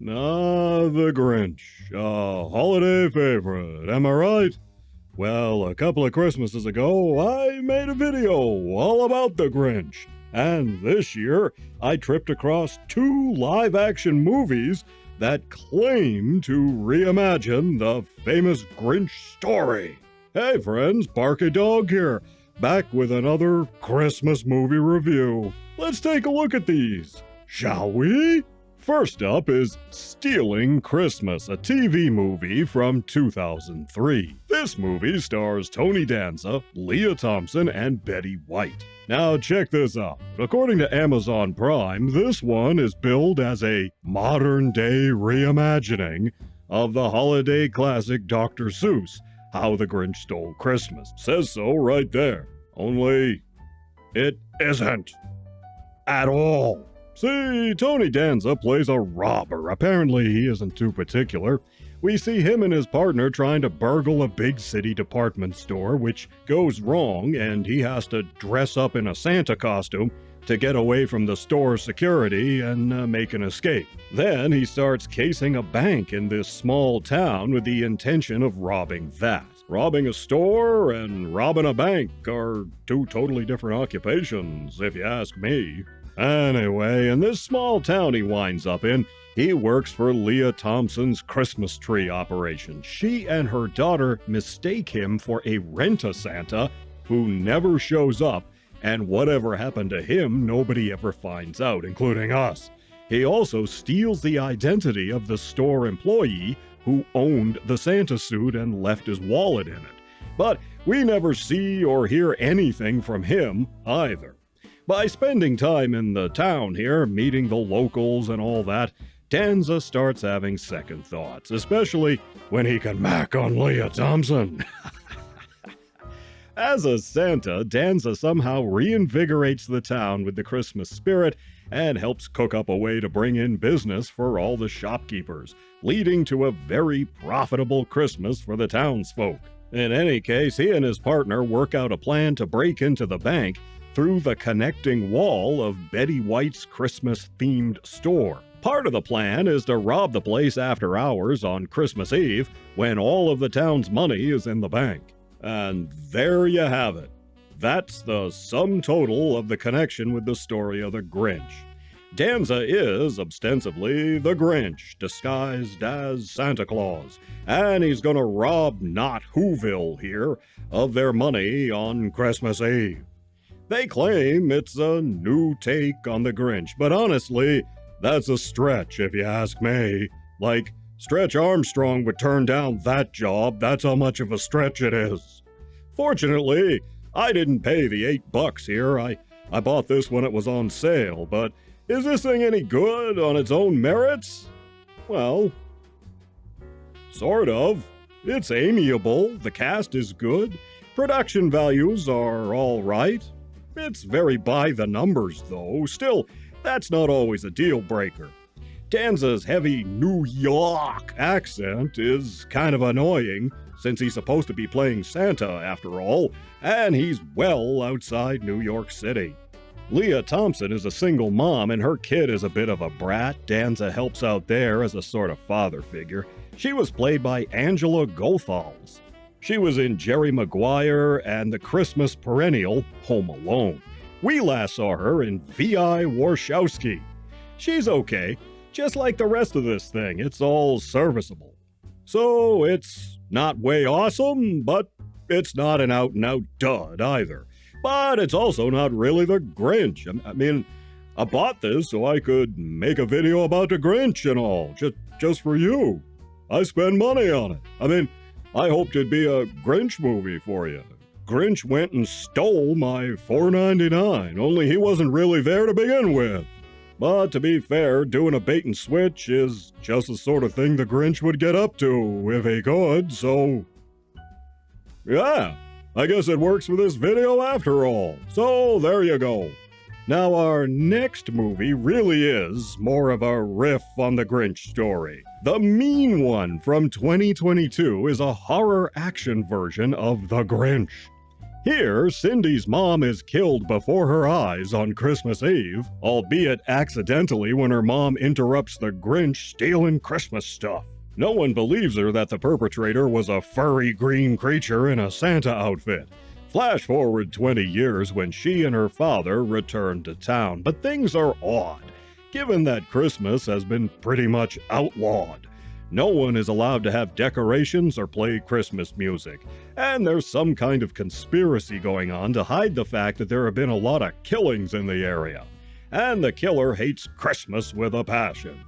Ah, the Grinch, a holiday favorite, am I right? Well, a couple of Christmases ago, I made a video all about the Grinch. And this year, I tripped across two live-action movies that claim to reimagine the famous Grinch story. Hey friends, Barkey Dog here, back with another Christmas movie review. Let's take a look at these, shall we? First up is Stealing Christmas, a TV movie from 2003. This movie stars Tony Danza, Leah Thompson, and Betty White. Now check this out. According to Amazon Prime, this one is billed as a modern-day reimagining of the holiday classic Dr. Seuss, How the Grinch Stole Christmas. Says so right there. Only it isn't. At all. See, Tony Danza plays a robber. Apparently, he isn't too particular. We see him and his partner trying to burgle a big city department store, which goes wrong, and he has to dress up in a Santa costume to get away from the store's security and make an escape. Then he starts casing a bank in this small town with the intention of robbing that. Robbing a store and robbing a bank are two totally different occupations, if you ask me. Anyway, in this small town he winds up in, he works for Leah Thompson's Christmas tree operation. She and her daughter mistake him for a rent-a-Santa who never shows up, and whatever happened to him, nobody ever finds out, including us. He also steals the identity of the store employee who owned the Santa suit and left his wallet in it. But we never see or hear anything from him either. By spending time in the town here, meeting the locals and all that, Danza starts having second thoughts, especially when he can mac on Leah Thompson. As a Santa, Danza somehow reinvigorates the town with the Christmas spirit and helps cook up a way to bring in business for all the shopkeepers, leading to a very profitable Christmas for the townsfolk. In any case, he and his partner work out a plan to break into the bank through the connecting wall of Betty White's Christmas-themed store. Part of the plan is to rob the place after hours on Christmas Eve when all of the town's money is in the bank. And there you have it. That's the sum total of the connection with the story of the Grinch. Danza is, ostensibly, the Grinch, disguised as Santa Claus, and he's gonna rob not Whoville here of their money on Christmas Eve. They claim it's a new take on the Grinch, but honestly, that's a stretch if you ask me. Like, Stretch Armstrong would turn down that job, that's how much of a stretch it is. Fortunately, I didn't pay the $8 here. I bought this when it was on sale, but is this thing any good on its own merits? Well, sort of. It's amiable, the cast is good, production values are all right. It's very by the numbers, though. Still, that's not always a deal breaker. Danza's heavy New York accent is kind of annoying, since he's supposed to be playing Santa after all, and he's well outside New York City. Leah Thompson is a single mom, and her kid is a bit of a brat. Danza helps out there as a sort of father figure. She was played by Angela Goethals. She was in Jerry Maguire and the Christmas perennial Home Alone. We last saw her in V.I. Warshawski. She's okay, just like the rest of this thing. It's all serviceable. So it's not way awesome, but it's not an out-and-out dud either. But it's also not really the Grinch. I mean, I bought this so I could make a video about the Grinch and all, just for you. I spend money on it. I mean, I hoped it'd be a Grinch movie for you. Grinch went and stole my $4.99, only he wasn't really there to begin with. But to be fair, doing a bait and switch is just the sort of thing the Grinch would get up to if he could, so yeah, I guess it works for this video after all. So there you go. Now our next movie really is more of a riff on the Grinch story. The Mean One from 2022 is a horror action version of The Grinch. Here, Cindy's mom is killed before her eyes on Christmas Eve, albeit accidentally when her mom interrupts the Grinch stealing Christmas stuff. No one believes her that the perpetrator was a furry green creature in a Santa outfit. Flash forward 20 years when she and her father return to town, but things are odd, given that Christmas has been pretty much outlawed. No one is allowed to have decorations or play Christmas music, and there's some kind of conspiracy going on to hide the fact that there have been a lot of killings in the area. And the killer hates Christmas with a passion.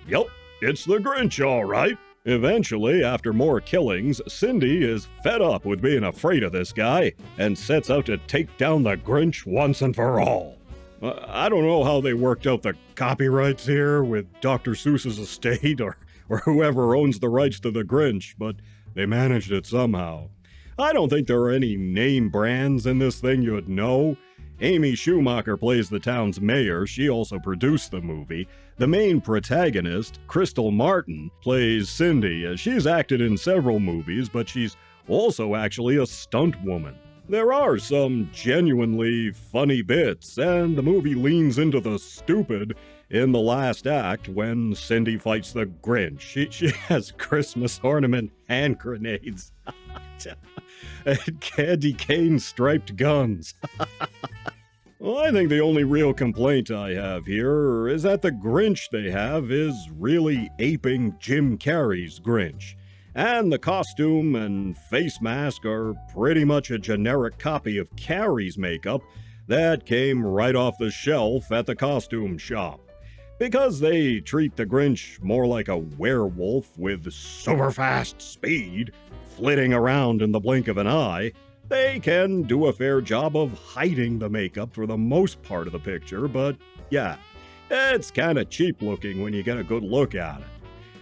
Yup, it's the Grinch, all right. Eventually, after more killings, Cindy is fed up with being afraid of this guy and sets out to take down the Grinch once and for all. I don't know how they worked out the copyrights here with Dr. Seuss's estate or whoever owns the rights to the Grinch, but they managed it somehow. I don't think there are any name brands in this thing you'd know. Amy Schumacher plays the town's mayor. She also produced the movie. The main protagonist, Crystal Martin, plays Cindy. She's acted in several movies, but she's also actually a stunt woman. There are some genuinely funny bits, and the movie leans into the stupid in the last act when Cindy fights the Grinch. She has Christmas ornament hand grenades and candy cane striped guns. Well, I think the only real complaint I have here is that the Grinch they have is really aping Jim Carrey's Grinch. And the costume and face mask are pretty much a generic copy of Carrey's makeup that came right off the shelf at the costume shop. Because they treat the Grinch more like a werewolf with super fast speed, flitting around in the blink of an eye, they can do a fair job of hiding the makeup for the most part of the picture, but yeah, it's kinda cheap looking when you get a good look at it.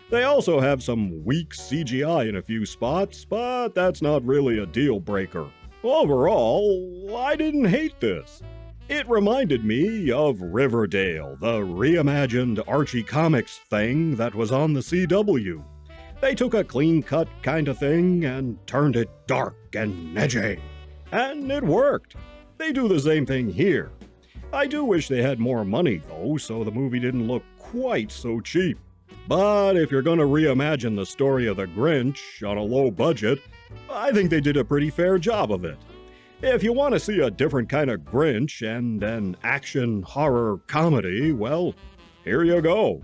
They also have some weak CGI in a few spots, but that's not really a deal breaker. Overall, I didn't hate this. It reminded me of Riverdale, the reimagined Archie Comics thing that was on the CW. They took a clean-cut kind of thing and turned it dark and edgy. And it worked. They do the same thing here. I do wish they had more money, though, so the movie didn't look quite so cheap. But if you're going to reimagine the story of the Grinch on a low budget, I think they did a pretty fair job of it. If you want to see a different kind of Grinch and an action horror comedy, well, here you go.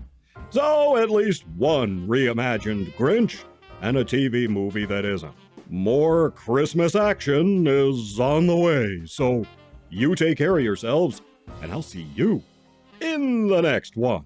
So at least one reimagined Grinch and a TV movie that isn't. More Christmas action is on the way, so you take care of yourselves, and I'll see you in the next one.